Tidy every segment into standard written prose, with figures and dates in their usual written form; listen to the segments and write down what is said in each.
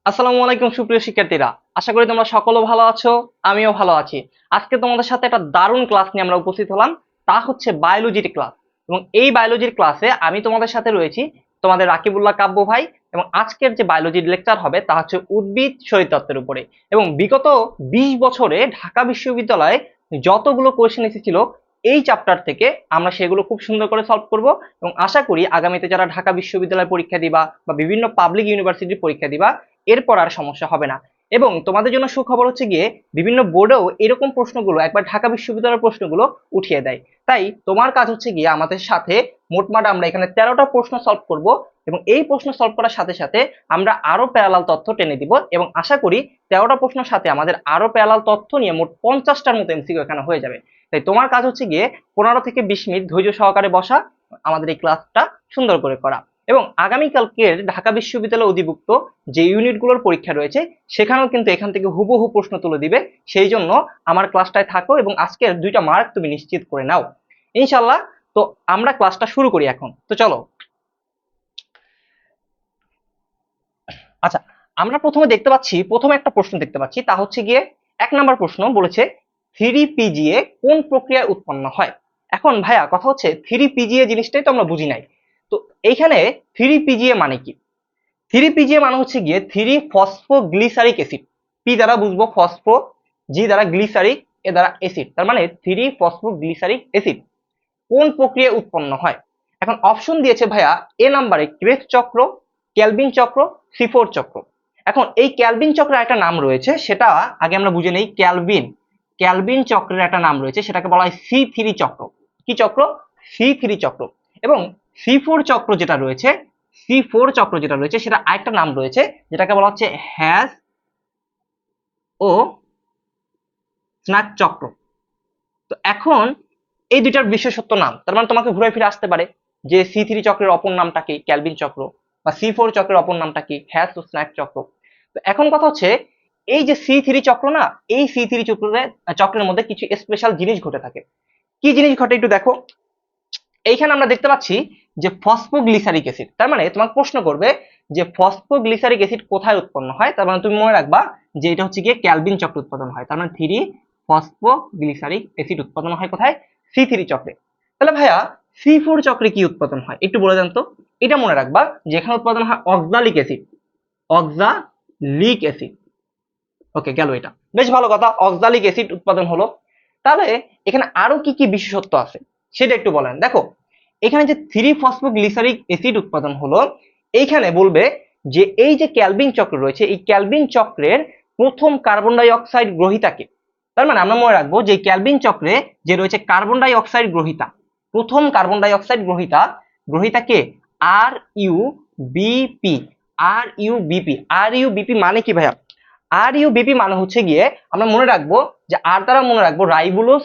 আসসালামু আলাইকুম সুপ্রিয় শিক্ষার্থীরা, আশা করি তোমরা সকলে ভালো আছো। আমিও ভালো আছি। আজকে তোমাদের সাথে একটা দারুণ ক্লাস নিয়ে আমরা উপস্থিত হলাম। তা হচ্ছে বায়োলজির ক্লাস। এবং এই বায়োলজির ক্লাসে আমি তোমাদের সাথে রয়েছি, তোমাদের রাকিবুল্লাহ কাব্য ভাই। এবং আজকের যে বায়োলজির লেকচার হবে তা হচ্ছে উদ্ভিদ শরীরতত্ত্বের উপরে। এবং বিগত 20 বছরে ঢাকা বিশ্ববিদ্যালয়ে যতগুলো কোয়েশ্চেন এসেছিল এই চ্যাপ্টার থেকে আমরা সেগুলো খুব সুন্দর করে সলভ করব। এবং আশা করি আগামীতে যারা ঢাকা বিশ্ববিদ্যালয় পরীক্ষা দিবা বা বিভিন্ন পাবলিক ইউনিভার্সিটির পরীক্ষা দিবা এরপর আর সমস্যা হবে না। এবং তোমাদের জন্য সুখবর হচ্ছে গিয়ে বিভিন্ন বোর্ডেও এরকম প্রশ্নগুলো একবার ঢাকা বিশ্ববিদ্যালয়ের প্রশ্নগুলো উঠিয়ে দেয়। তাই তোমার কাজ হচ্ছে গিয়ে আমাদের সাথে মোটমাট আমরা এখানে 13টা প্রশ্ন সলভ করব। এবং এই প্রশ্ন সলভ করার সাথে সাথে আমরা আরো প্যারালাল তথ্য টেনে দিব। এবং আশা করি 13টা প্রশ্নের সাথে আমাদের আরো প্যারালাল তথ্য নিয়ে মোট 50টার মতো এমসিকিউ এখানে হয়ে যাবে। তাই তোমার কাজ হচ্ছে গিয়ে 15 থেকে 20 মিনিট ধৈর্য সহকারে বসা, আমাদের এই ক্লাসটা সুন্দর করে করা। এবং আগামীকালকের ঢাকা বিশ্ববিদ্যালয় অধিভুক্ত যে ইউনিটগুলোর পরীক্ষা রয়েছে সেখানেও কিন্তু এখান থেকে হুবহু প্রশ্ন তুলে দিবে। সেই জন্য আমার ক্লাসটায় থাকো এবং আজকের 2টা মার্ক তুমি নিশ্চিত করে নাও ইনশাল্লাহ। তো আমরা ক্লাসটা শুরু করি এখন। তো চলো। আচ্ছা, আমরা প্রথমে একটা প্রশ্ন দেখতে পাচ্ছি, তা হচ্ছে গিয়ে 1 নম্বর প্রশ্ন বলেছে 3PGA কোন প্রক্রিয়ায় উৎপন্ন হয়। এখন ভাইয়া কথা হচ্ছে 3PGA জিনিসটাই তো আমরা বুঝি নাই। তো এইখানে 3PGA মানে কি? 3PGA মানে হচ্ছে গিয়ে 3 ফসফোগ্লিসারিক অ্যাসিড। পি দ্বারা বুঝবো ফসফো, জি দ্বারা গ্লিসারিক, এ দ্বারা অ্যাসিড, তার মানে 3 ফসফোগ্লিসারিক অ্যাসিড কোন প্রক্রিয়ায় উৎপন্ন হয়। এখন অপশন দিয়েছে ভাইয়া এ নাম্বারে ক্রেবস চক্র, ক্যালভিন চক্র, সি4 চক্র। এখন এই ক্যালভিন চক্রের একটা নাম রয়েছে, সেটা আগে আমরা বুঝে নেই। ক্যালভিন চক্রের একটা নাম রয়েছে, সেটাকে বলা হয় সি3 চক্র। কি চক্র? সি3 চক্র। এবং সি4 চক্র যেটা রয়েছে, সেটা আরেকটা নাম রয়েছে, যেটাকে বলা হচ্ছে হ্যাস ও স্নাক চক্র। তো এখন এই দুইটার বিশেষত্ব নাম, তার মানে তোমাকে ঘুরে ফিরে আসতে পারে যে সি3 চক্রের অপর নামটা কি, ক্যালভিন চক্র, বা সি4 চক্রের অপর নামটা কি, হ্যাস ও স্ন্যাক চক্র। তো এখন কথা হচ্ছে এই যে সি3 চক্র না, এই সি3 চক্রের মধ্যে কিছু স্পেশাল জিনিস ঘটে থাকে। কি জিনিস ঘটে একটু দেখো। এইখানে আমরা দেখতে পাচ্ছি যে ফসফোগ্লিসারিক অ্যাসিড, তার মানে তোমাকে প্রশ্ন করবে যে ফসফোগ্লিসারিক অ্যাসিড কোথায় উৎপন্ন হয়। তার মানে তুমি মনে রাখবা যে এটা হচ্ছে গিয়ে ক্যালভিন চক্র উৎপাদন হয়। তার মানে 3 ফসফোগ্লিসারিক অ্যাসিড উৎপাদন হয় কোথায়? সি3 চক্রে। তাহলে ভাইয়া সি4 চক্রে কি উৎপাদন হয় একটু বলে দেন তো। এটা মনে রাখবা যে এখানে উৎপাদন হয় অক্সালিক অ্যাসিড, অক্সালিক অ্যাসিড। ওকে, গেল এটা। বেশ ভালো কথা, অক্সালিক অ্যাসিড উৎপাদন হলো। তাহলে এখানে আরো কি কি বিশেষত্ব আছে সেটা একটু বলেন। দেখো এখানে যে 3 ফসফোগ্লিসারিক অ্যাসিড উৎপাদন হলো, এইখানে বলবে যে এই যে ক্যালভিন চক্র রয়েছে, এই ক্যালভিন চক্রের প্রথম কার্বন ডাই অক্সাইড গ্রহীতাকে। তার মানে আমরা মনে রাখবো যে ক্যালভিন চক্রে যে রয়েছে কার্বন ডাই অক্সাইড গ্রহীতা, প্রথম কার্বন ডাই অক্সাইড গ্রহীতাকে RUBP। RUBP মানে কি ভাইয়া? RUBP মানে হচ্ছে গিয়ে আমরা মনে রাখবো যে আর দ্বারা মনে রাখবো রাইবোলোজ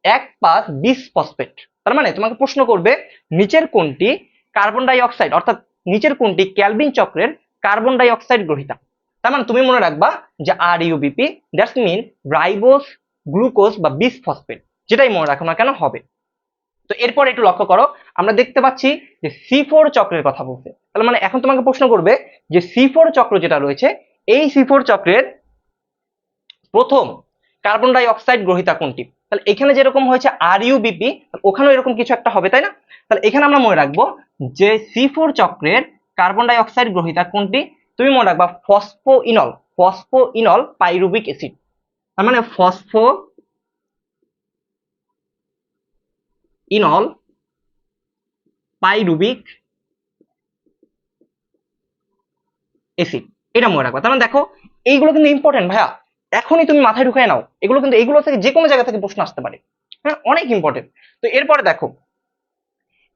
1,5-বিসফসফেট। তার মানে তোমাকে প্রশ্ন করবে নিচের কোনটি কার্বন ডাই অক্সাইড, অর্থাৎ নিচের কোনটি ক্যালভিন চক্রের কার্বন ডাই অক্সাইড গ্রহীতা। তার মানে তুমি মনে রাখবা যে RUBP, that's mean ribose glucose বা বিসফসফেট, যেটাই মনে রাখো না কেন হবে। তো এরপর একটু লক্ষ্য করো, আমরা দেখতে পাচ্ছি যে সি4 চক্রের কথা বলছে। তার মানে এখন তোমাকে প্রশ্ন করবে যে সি4 চক্র যেটা রয়েছে, এই সি4 চক্রের প্রথম কার্বন ডাই অক্সাইড গ্রহীতা কোনটি। তাহলে এখানে যেরকম হয়েছে RUBP, ওখানেও এরকম কিছু একটা হবে, তাই না? তাহলে এখানে আমরা মনে রাখবো যে সি4 চক্রের কার্বন ডাই অক্সাইড গ্রহীতা কোনটি। তুমি মনে রাখবা ফসফোইনল পাইরুবিক অ্যাসিড। তার মানে ফসফোইনল পাইরুবিক অ্যাসিড, এটা মনে রাখবা। তার মানে দেখো এইগুলো কিন্তু ইম্পর্টেন্ট ভাইয়া, এখনই তুমি মাথায় ঢুকিয়ে নাও। এগুলো থেকে যে কোনো জায়গা থেকে প্রশ্ন আসতে পারে। হ্যাঁ, অনেক ইম্পর্টেন্ট। তো এরপরে দেখো,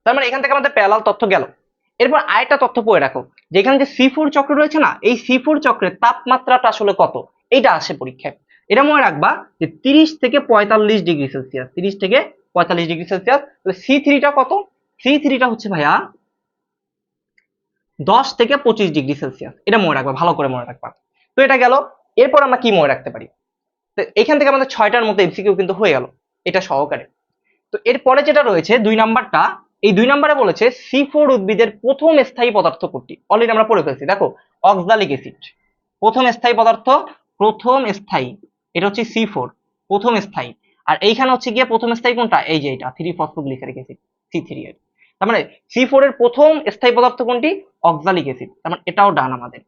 তার মানে এখান থেকে আমাদের প্যারালাল তথ্য গেল। এরপর আরেকটা তথ্য পড়ে রাখো, যে এখানে যে সি4 চক্র রয়েছে না, এই সি4 চক্রের তাপমাত্রাটা আসলে কত, এটা আসে পরীক্ষায়। এটা মনে রাখবা যে 30 থেকে 45 ডিগ্রি সেলসিয়াস, 30 থেকে 45 ডিগ্রি সেলসিয়াস। তাহলে সি3টা কত? সি3টা হচ্ছে ভাইয়া 10 থেকে 25 ডিগ্রি সেলসিয়াস। এটা মনে রাখবা, ভালো করে মনে রাখবা। তো এটা গেল। এরপর আমরা কি মনে রাখতে পারি? তো এখান থেকে আমাদের 6টার মতো এমসিকিউ কিন্তু হয়ে গেল এটা সহকারে। তো এরপরে যেটা রয়েছে 2 নাম্বারটা, এই 2 নাম্বারে বলেছে সি4 উদ্ভিদের প্রথম স্থায়ী পদার্থ কোনটি। অলরেডি আমরা পড়ে ফেলছি, দেখো অক্সালিক অ্যাসিড। প্রথম স্থায়ী পদার্থ, প্রথম স্থায়ী, এটা হচ্ছে C4, প্রথম স্থায়ী। আর এইখানে হচ্ছে গিয়ে প্রথম স্থায়ী কোনটা, এই যে এটা 3-ফসফোগ্লিসারিক অ্যাসিড, C3 এর। তার মানে C4 এর প্রথম স্থায়ী পদার্থ কোনটি, অক্সালিক অ্যাসিড। তার মানে এটাও ডান আমাদের।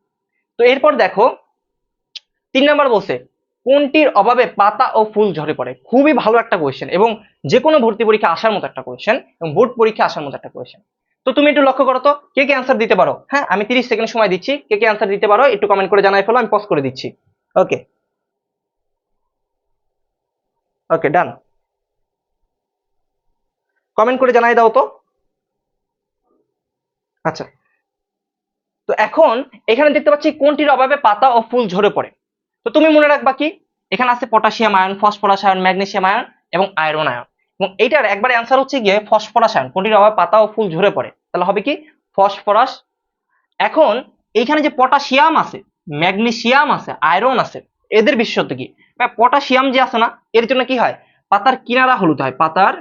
তো এরপর দেখো 3 নাম্বার বলছে কোনটির অভাবে পাতা ও ফুল ঝরে পড়ে। খুবই ভালো একটা কোয়েশ্চেন এবং যে কোনো ভর্তি পরীক্ষা আসার মতো একটা কোয়েশ্চেন এবং বোর্ড পরীক্ষা আসার মতো একটা কোয়েশ্চেন। তো তুমি একটু লক্ষ্য করো তো কে কে অ্যান্সার দিতে পারো। হ্যাঁ, আমি 30 সেকেন্ড সময় দিচ্ছি, কে কে অ্যান্সার দিতে পারো একটু কমেন্ট করে জানাই ফেলো, আমি পজ করে দিচ্ছি। ওকে, ওকে, ডান। কমেন্ট করে জানাই দাও তো। আচ্ছা, তো এখন এখানে দেখতে পাচ্ছি কোনটির অভাবে পাতা ও ফুল ঝরে পড়ে। তো তুমি মনে রাখবা কি, এখানে আছে potassium ion, phosphorus ion, magnesium ion এবং আয়রন আয়ন। এবং এইটার একবারে অ্যান্সার হচ্ছে গিয়ে ফসফরাস আয়ন, কোনটির অভাবে পাতা ও ফুল ঝরে পড়ে, তাহলে হবে কি ফসফরাস। এখন এইখানে যে পটাশিয়াম আছে, ম্যাগনেসিয়াম আছে, আয়রন আছে, এদের বিশেষত্ব কি, পটাশিয়াম যে আছে না, এর জন্য কি হয়, পাতার কিনারা হলুদ হয়, পাতার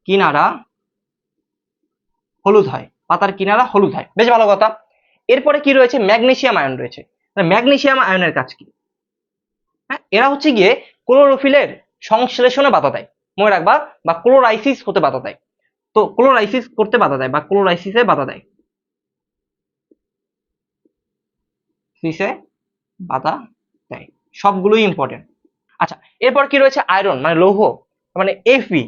কিনারা হলুদ হয়, পাতার কিনারা হলুদ হয়, বেশ ভালো কথা। এরপরে কি রয়েছে, ম্যাগনেসিয়াম আয়ন রয়েছে। ম্যাগনেসিয়াম আয়নের কাজ কি, হ্যাঁ, এরা হচ্ছে গিয়ে ক্লোরোফিলের সংশ্লেষণে বাধা দেয়, মনে রাখবা, বা ক্লোরাইসিস হতে বাধা দেয়। তো ক্লোরাইসিস করতে বাধা দেয় বা ক্লোরাইসিসে বাধা দেয়, সিসে বাধা দেয়, সবগুলোই ইম্পর্টেন্ট। আচ্ছা, এরপর কি রয়েছে, আয়রন মানে লৌহ, মানে Fe।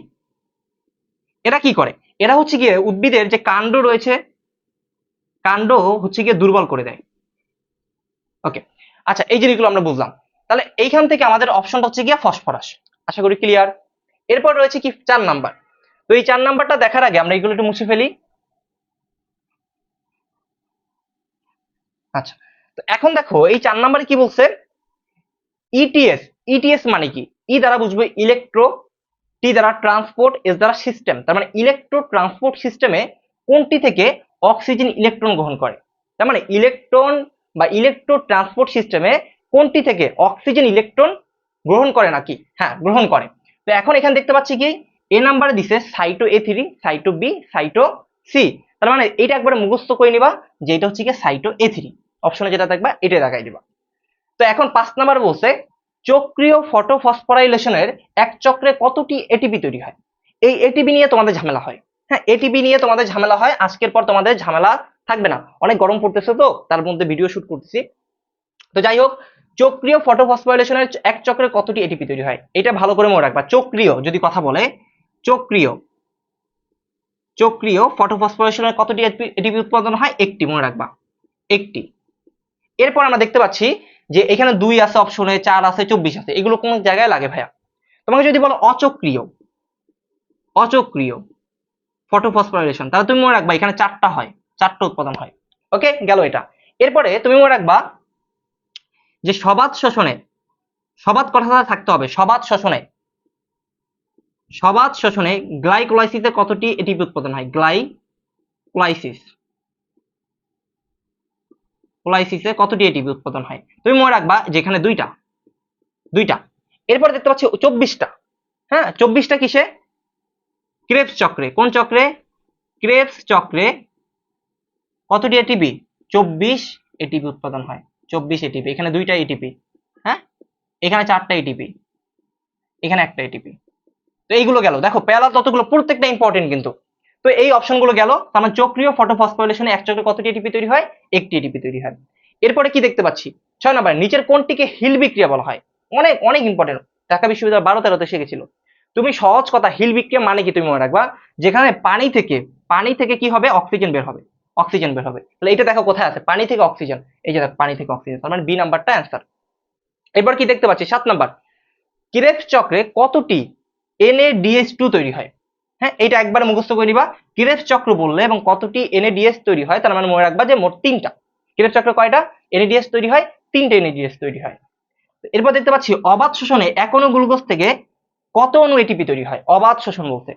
এরা কি করে, এরা হচ্ছে গিয়ে উদ্ভিদের যে কাণ্ড রয়েছে, কাণ্ড হচ্ছে গিয়ে দুর্বল করে দেয়। ওকে, আচ্ছা, এই জিনিসগুলো আমরা বুঝলাম। তাহলে এইখান থেকে আমাদের অপশনটা হচ্ছে গিয়ে ফসফরাস। আশা করি ক্লিয়ার। এরপর রয়েছে কি 4 নাম্বার। তো এই 4 নাম্বারটা দেখার আগে আমরা এগুলো একটু মুছে ফেলি। আচ্ছা, তো এখন দেখো এই 4 নাম্বারে কি বলছে, ইটিএস। ইটিএস মানে কি, ই দ্বারা বুঝবো ইলেকট্রো, টি দ্বারা ট্রান্সপোর্ট, এস দ্বারা সিস্টেম। তার মানে ইলেকট্রো ট্রান্সপোর্ট সিস্টেমে কোনটি থেকে অক্সিজেন ইলেকট্রন গ্রহণ করে। তার মানে ইলেকট্রন বা ইলেকট্রো ট্রান্সপোর্ট সিস্টেমে কোনটি থেকে অক্সিজেন ইলেকট্রন গ্রহণ করে নাকি, হ্যাঁ গ্রহণ করে। তো এখন এখানে দেখতে পাচ্ছি কি এ নাম্বারে দিছে cyto A3, cyto B, cyto C. তার মানে এটা একবারে মুখস্থ করে নিবা যে এটা হচ্ছে কি সাইটো A3, অপশনে যেটা দেখবা এটা দেখাই দিবা। তো এখন 5 নাম্বার বলছে চক্রীয় ফটোফসফোরাইলেশনের এক চক্রে কতটি এটিপি তৈরি হয়। এই এটিপি নিয়ে তোমাদের ঝামেলা হয়, হ্যাঁ এটিপি নিয়ে তোমাদের ঝামেলা হয়, আজকের পর তোমাদের ঝামেলা থাকবে না, অনেক গরম পড়তেছে তো তার মধ্যে ভিডিও শুট করতেছি। তো যাই হোক, চক্রীয় ফটোফসফোরাইলেশনের এক চক্রে কতটি এটিপি তৈরি হয়, এটা ভালো করে মনে রাখবা। চক্রীয় যদি কথা বলে, চক্রীয় চক্রীয় ফটোফসফোরাইলেশনের কতটি এটিপি উৎপাদন হয়, একটি, মনে রাখবা একটি। এরপর আমরা দেখতে পাচ্ছি যে এখানে 2 আছে অপশনে, 4 আছে, 24 আছে, এগুলো কোন জায়গায় লাগে ভাইয়া। তোমাকে যদি বলো অচক্রীয়, অচক্রীয় ফটোফসফোরাইলেশন, তাহলে তুমি মনে রাখবা এখানে 4টা হয়, 4টা উৎপাদন হয়। ওকে, গেল এটা। এরপরে তুমি মনে রাখবা যে সবাত শোষণে, সবাত কথাটা থাকতে হবে, সবাত শোষণে, সবাত শোষণে গ্লাইকোলাইসিসে কতটি এটিপি উৎপাদন হয়, গ্লাইকোলাইসিস, কোলাইসিসে কতটি এটিপি উৎপাদন হয়, তুমি মনে রাখবা যেখানে দুইটা, দুইটা। এরপর দেখতে পাচ্ছি 24টা, হ্যাঁ 24টা কিসে, ক্রেবস চক্রে। কোন চক্রে, ক্রেবস চক্রে কতটি এটিপি, 24 এটিপি উৎপাদন হয়, 24 এটিপি। এখানে দুইটা এটিপি, হ্যাঁ এখানে 4টা এটিপি, এখানে একটা এটিপি। তো এইগুলো গেল, দেখো পেলা ততগুলো প্রত্যেকটা ইম্পর্টেন্ট কিন্তু। তো এই অপশনগুলো গেল, তার মানে চক্রীয় ফটোফসফোরাইলেশনে এক চক্রে কতটি এটিপি তৈরি হয়, একটি এটিপি তৈরি হয়। এরপরে কি দেখতে পাচ্ছি 6 নাম্বার, নিচের কোনটিকে হিল বিক্রিয়া বলা হয়। অনেক অনেক ইম্পর্টেন্ট, ঢাকা বিশ্ববিদ্যালয় 12-13তে শিখেছিল। তুমি সহজ কথা, হিল বিক্রিয়া মানে কি তুমি মনে রাখবা, যেখানে পানি থেকে, পানি থেকে কি হবে, অক্সিজেন বের হবে, অক্সিজেন বের হবে। তাহলে এটা দেখো কোথায় আছে, পানি থেকে অক্সিজেন, এই যে দেখো পানি থেকে অক্সিজেন, তার মানে বি নাম্বারটা অ্যান্সার। এরপর কি দেখতে পাচ্ছি 7 নাম্বার, ক্রেবস চক্রে কতটি NADH2 তৈরি হয়। হ্যাঁ এটা একবার মুখস্থ করে নিবা, ক্রেবস চক্র বললে এবং কতটি NADH তৈরি হয়, তার মানে মনে রাখবা যে মোট 3টা। ক্রেবস চক্রে কয়টা NADH তৈরি হয়, 3টে NADH তৈরি হয়। এরপর দেখতে পাচ্ছি অবাধ শোষণে এক অণু গ্লুকোজ থেকে কত অণু এটিপি তৈরি হয়। অবাধ শোষণ বলতে,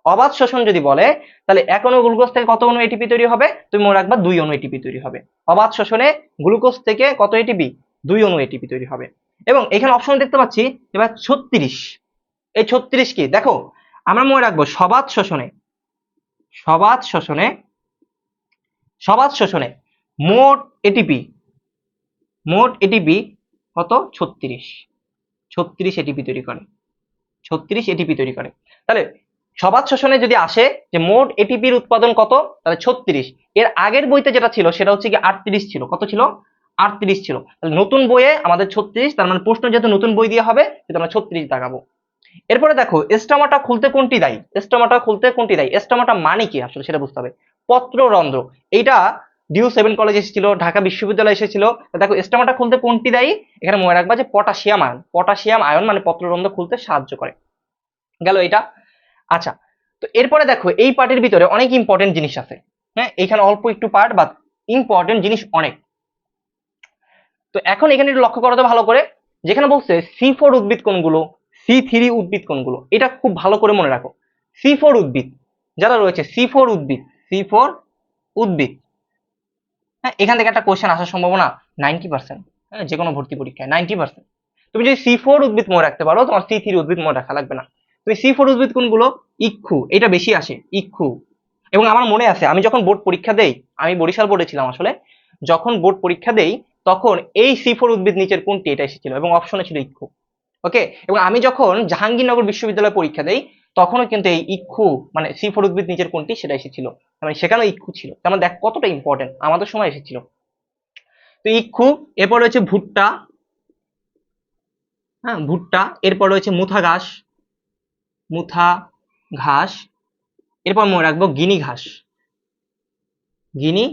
অবাধ শোষণ যদি বলে তাহলে এক অণু গ্লুকোজ থেকে কত অণু এটিপি তৈরি হবে, তুমি মনে রাখবা 2 অণু এটিপি তৈরি হবে। অবাধ শোষণে গ্লুকোজ থেকে কত এটিপি, 2 অণু এটিপি তৈরি হবে। এবং এখানে অপশন দেখতে পাচ্ছি এবার 36। এই 36 কি দেখো, আমরা মনে রাখবো সবাত শোষণে, সবাত শোষণে, সবাত শোষণে মোট এটিপি মোট এটিপি কত 36 এটিপি তৈরি করে, 36 এটিপি তৈরি করে। তাহলে সবাত শোষণে যদি আসে যে মোট এটিপির উৎপাদন কত, তাহলে 36। এর আগের বইতে যেটা ছিল সেটা হচ্ছে কি 38 ছিল, কত ছিল 38 ছিল। তাহলে নতুন বইয়ে আমাদের 36, তার মানে প্রশ্ন যেহেতু নতুন বই দিয়ে হবে সেটা আমরা 36 দেখাবো। এরপরে দেখো স্টোমাটা খুলতে কোনটি দায়ী, স্টোমাটা খুলতে কোনটি দায়ী, স্টোমাটা মানে কি আসলে সেটা বুঝতে হবে। পত্ররন্ধ্র, এইটা ডিউ 7 কলেজ এসেছিল, ঢাকা বিশ্ববিদ্যালয় এসেছিল। দেখো স্টোমাটা খুলতে কোনটি দায়ী, এখানে মনে রাখবা যে পটাশিয়াম আয়ন, পটাশিয়াম আয়ন মানে পত্ররন্ধ্র খুলতে সাহায্য করে। গেল এটা। আচ্ছা, তো এরপরে দেখো এই পার্টের ভিতরে অনেক ইম্পর্টেন্ট জিনিস আছে। হ্যাঁ, এখানে অল্প একটু পার্ট বা ইম্পর্টেন্ট জিনিস অনেক। তো এখন এখানে একটু লক্ষ্য করো তো ভালো করে, যেখানে বলছে C4 উদ্ভিদ কোনগুলো, C3 উদ্ভিদ কোনগুলো, এটা খুব ভালো করে মনে রাখো। C4 উদ্ভিদ যারা রয়েছে, C4 উদ্ভিদ, C4 উদ্ভিদ, হ্যাঁ এখান থেকে একটা কোশ্চেন আসার সম্ভাবনা 90%। হ্যাঁ, যে কোনো ভর্তি পরীক্ষায় 90%। তুমি যদি C4 উদ্ভিদ মনে রাখতে পারো, তোমার C3 উদ্ভিদ মনে রাখা লাগবে না। তুমি C4 উদ্ভিদ কোনগুলো, ইক্ষু, এটা বেশি আসে ইক্ষু। এবং আমার মনে আছে আমি যখন বোর্ড পরীক্ষা দেই, আমি বরিশাল বোর্ডে ছিলাম আসলে, যখন বোর্ড পরীক্ষা দেই তখন এই C4 উদ্ভিদ নিচের কোনটি এটা এসেছিল এবং অপশনে ছিল ইক্ষু। ওকে, এবং আমি যখন জাহাঙ্গীরনগর বিশ্ববিদ্যালয়ে পরীক্ষা দেই তখনও কিন্তু এই ইক্ষু মানে C4 উদ্ভিদ নিচের কোনটি সেটা এসেছিল, মানে সেখানেও ইক্ষু ছিল। তার মানে দেখ কতটা ইম্পর্টেন্ট, আমাদের সময় এসেছিল। তো ইক্ষু, এরপর রয়েছে ভুট্টা, হ্যাঁ ভুট্টা, এরপর রয়েছে মুথা ঘাস, মুথা ঘাস, এরপর মনে রাখবো গিনি ঘাস, গিনি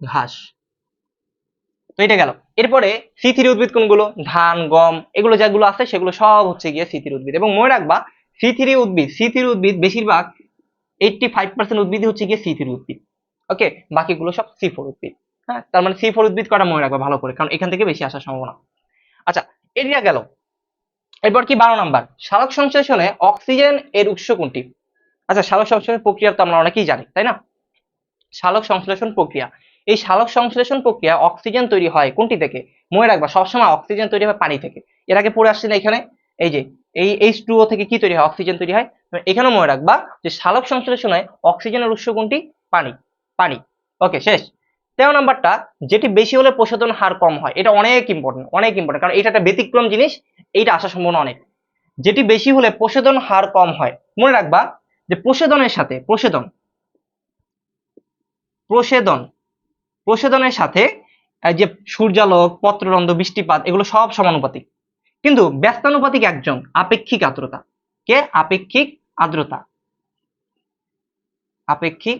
ঘাস। তো এটা গেল। এরপরে C3 উদ্ভিদ কোনগুলো, ধান, গম, এগুলো যেগুলো আছে সেগুলো সব হচ্ছে গিয়ে C3 উদ্ভিদ। এবং মনে রাখবা C3 উদ্ভিদ বেশিরভাগ 85% উদ্ভিদই হচ্ছে গিয়ে C3 উদ্ভিদ। ওকে, বাকিগুলো সব C4 উদ্ভিদ। হ্যাঁ, তার মানে C4 উদ্ভিদ কটা মনে রাখবা ভালো করে, কারণ এখান থেকে বেশি আসার সম্ভাবনা। আচ্ছা, এরিয়া গেল। এরপর কি 12 নাম্বার, সালোক সংশ্লেষণে অক্সিজেন এর উৎস কোনটি। আচ্ছা, সালোক সংশ্লেষণ প্রক্রিয়া তো আমরা অনেকেই জানি, তাই না। সালোক সংশ্লেষণ প্রক্রিয়া, এই সালোক সংশ্লেষণ প্রক্রিয়া অক্সিজেন তৈরি হয় কোনটি থেকে, মনে রাখবা সবসময় অক্সিজেন তৈরি হয় পানি থেকে। এর আগে পড়ে আসছে না এখানে, এই যে এই H2O থেকে কি তৈরি হয়, অক্সিজেন তৈরি হয়। এখানেও মনে রাখবা যে সালোক সংশ্লেষণে অক্সিজেনের উৎস কোনটি, পানি, পানি। ওকে, শেষ। 13 নাম্বারটা, যেটি বেশি হলে প্রশোধন হার কম হয়, এটা অনেক ইম্পর্টেন্ট, অনেক ইম্পর্টেন্ট, কারণ এটা একটা ব্যতিক্রম জিনিস, এইটা আসার সম্ভাবনা অনেক। যেটি বেশি হলে প্রশোধন হার কম হয়, মনে রাখবা যে প্রশোধনের সাথে প্রশোধন, প্রশোধন, প্রশোধনের সাথে যে সূর্যালোক, পত্ররন্ধ্র, বৃষ্টিপাত এগুলো সব সমানুপাতিক। কিন্তু ব্যস্তানুপাতিক একজন, আপেক্ষিক আর্দ্রতা। কে, আপেক্ষিক আর্দ্রতা, আপেক্ষিক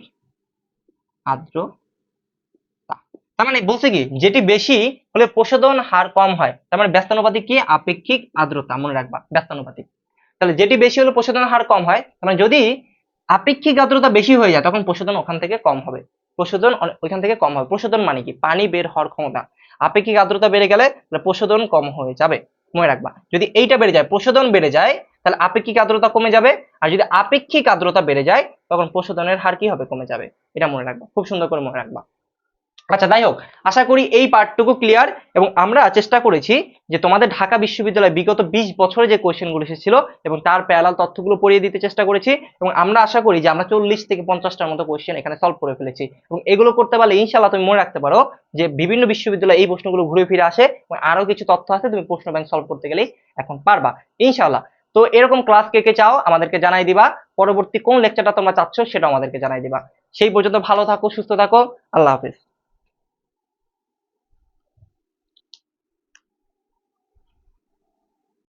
আর্দ্রতা। তার মানে বলছে কি, যেটি বেশি হলে প্রশোধন হার কম হয়, তার মানে ব্যস্তানুপাতিক কি, আপেক্ষিক আর্দ্রতা, মনে রাখবা ব্যস্তানুপাতিক। তাহলে যেটি বেশি হলে প্রশোধন হার কম হয়, তার মানে যদি আপেক্ষিক আর্দ্রতা বেশি হয়ে যায় তখন প্রশোধন ওখান থেকে কম হবে, প্রশোধন ওইখান থেকে কম হবে। প্রশোধন মানে কি, পানি বের হওয়ার ক্ষমতা। আপেক্ষিক আর্দ্রতা বেড়ে গেলে প্রশোধন কম হয়ে যাবে, মনে রাখবা। যদি এইটা বেড়ে যায়, প্রশোধন বেড়ে যায়, তাহলে আপেক্ষিক আর্দ্রতা কমে যাবে। আর যদি আপেক্ষিক আর্দ্রতা বেড়ে যায় তখন প্রশোধনের হার কি হবে, কমে যাবে। এটা মনে রাখবা, খুব সুন্দর করে মনে রাখবা। আচ্ছা, যাই হোক, আশা করি এই পার্টটুকু ক্লিয়ার। এবং আমরা চেষ্টা করেছি যে তোমাদের ঢাকা বিশ্ববিদ্যালয়ে বিগত 20 বছরে যে কোয়েশ্চেনগুলো এসেছিল এবং তার প্যারালাল তথ্যগুলো পড়িয়ে দিতে চেষ্টা করেছি। এবং আমরা আশা করি যে আমরা 40 থেকে 50টার মতো কোয়েশ্চেন এখানে সলভ করে ফেলেছি। এবং এগুলো করতে পারলে ইনশাআল্লাহ তুমি মনে রাখতে পারো যে বিভিন্ন বিশ্ববিদ্যালয়ে এই প্রশ্নগুলো ঘুরে ফিরে আসে এবং আরো কিছু তথ্য আছে, তুমি প্রশ্ন ব্যাংক সলভ করতে গেলেই এখন পারবা ইনশাআল্লাহ। তো এরকম ক্লাস কে কে চাও আমাদেরকে জানাই দিবা, পরবর্তী কোন লেকচারটা তোমরা চাচ্ছ সেটা আমাদেরকে জানাই দিবা। সেই পর্যন্ত ভালো থাকো, সুস্থ থাকো, আল্লাহ হাফেজ।